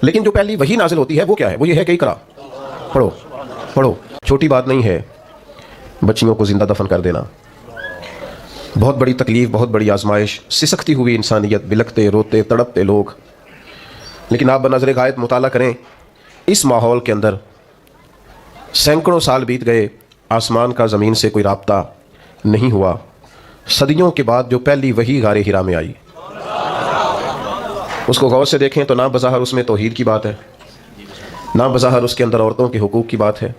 لیکن جو پہلی وہی نازل ہوتی ہے وہ کیا ہے؟ وہ یہ ہے کہ اقرا، پڑھو پڑھو۔ چھوٹی بات نہیں ہے بچیوں کو زندہ دفن کر دینا، بہت بڑی تکلیف، بہت بڑی آزمائش، سسکتی ہوئی انسانیت، بلکتے روتے تڑپتے لوگ۔ لیکن آپ بنظر غائب مطالعہ کریں، اس ماحول کے اندر سینکڑوں سال بیت گئے، آسمان کا زمین سے کوئی رابطہ نہیں ہوا۔ صدیوں کے بعد جو پہلی وحی غار ہرا میں آئی، اس کو غور سے دیکھیں تو نہ بظاہر اس میں توحید کی بات ہے، نہ بظاہر اس کے اندر عورتوں کے حقوق کی بات ہے،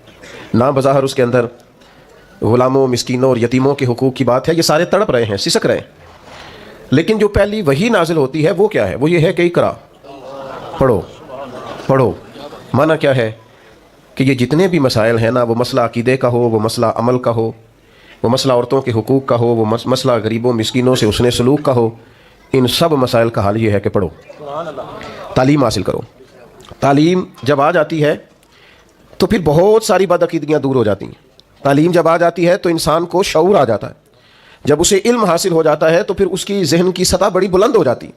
نہ بظاہر اس کے اندر غلاموں، مسکینوں اور یتیموں کے حقوق کی بات ہے۔ یہ سارے تڑپ رہے ہیں، سسک رہے ہیں۔ لیکن جو پہلی وحی نازل ہوتی ہے وہ کیا ہے؟ وہ یہ ہے کہ اقرا، پڑھو پڑھو۔ معنی کیا ہے کہ یہ جتنے بھی مسائل ہیں نا، وہ مسئلہ عقیدے کا ہو، وہ مسئلہ عمل کا ہو، وہ مسئلہ عورتوں کے حقوق کا ہو، وہ مسئلہ غریبوں مسکینوں سے حسن سلوک کا ہو، ان سب مسائل کا حل یہ ہے کہ پڑھو، تعلیم حاصل کرو۔ تعلیم جب آ جاتی ہے تو پھر بہت ساری بدعقیدگیاں دور ہو جاتی ہیں۔ تعلیم جب آ جاتی ہے تو انسان کو شعور آ جاتا ہے۔ جب اسے علم حاصل ہو جاتا ہے تو پھر اس کی ذہن کی سطح بڑی بلند ہو جاتی ہے،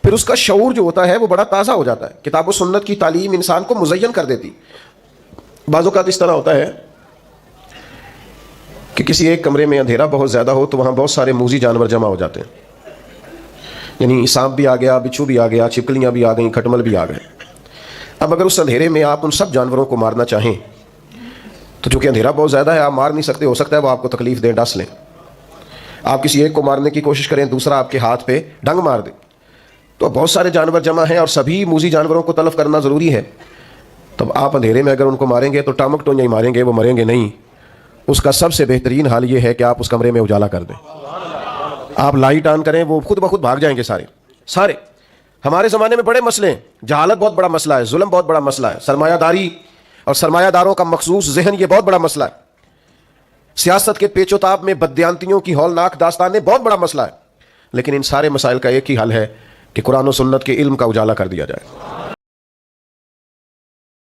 پھر اس کا شعور جو ہوتا ہے وہ بڑا تازہ ہو جاتا ہے۔ کتاب و سنت کی تعلیم انسان کو مزین کر دیتی۔ بعض اوقات اس طرح ہوتا ہے کہ کسی ایک کمرے میں اندھیرا بہت زیادہ ہو تو وہاں بہت سارے موذی جانور جمع ہو جاتے ہیں، یعنی سانپ بھی آ گیا، بچھو بھی آ گیا، چھپکلیاں بھی آ گئیں، کھٹمل بھی آ گئے۔ اب اگر اس اندھیرے میں آپ ان سب جانوروں کو مارنا چاہیں تو چونکہ اندھیرا بہت زیادہ ہے، آپ مار نہیں سکتے، ہو سکتا ہے وہ آپ کو تکلیف دیں، ڈس لیں۔ آپ کسی ایک کو مارنے کی کوشش کریں، دوسرا آپ کے ہاتھ پہ ڈنگ مار دے، تو بہت سارے جانور جمع ہیں اور سبھی موذی جانوروں کو تلف کرنا ضروری ہے۔ تب آپ اندھیرے میں اگر ان کو ماریں گے تو ٹامک ٹونجا ہی ماریں گے، وہ مریں گے نہیں۔ اس کا سب سے بہترین حال یہ ہے کہ آپ اس کمرے میں اجالا کر دیں، آپ لائٹ آن کریں، وہ خود بخود بھاگ جائیں گے سارے۔ ہمارے زمانے میں بڑے مسئلے ہیں، جہالت بہت بڑا مسئلہ ہے، ظلم بہت بڑا مسئلہ ہے، سرمایہ داری اور سرمایہ داروں کا مخصوص ذہن یہ بہت بڑا مسئلہ ہے، سیاست کے پیچ و تاب میں بددیانتیوں کی ہولناک داستانیں بہت بڑا مسئلہ ہے۔ لیکن ان سارے مسائل کا ایک ہی حل ہے کہ قرآن و سنت کے علم کا اجالا کر دیا جائے۔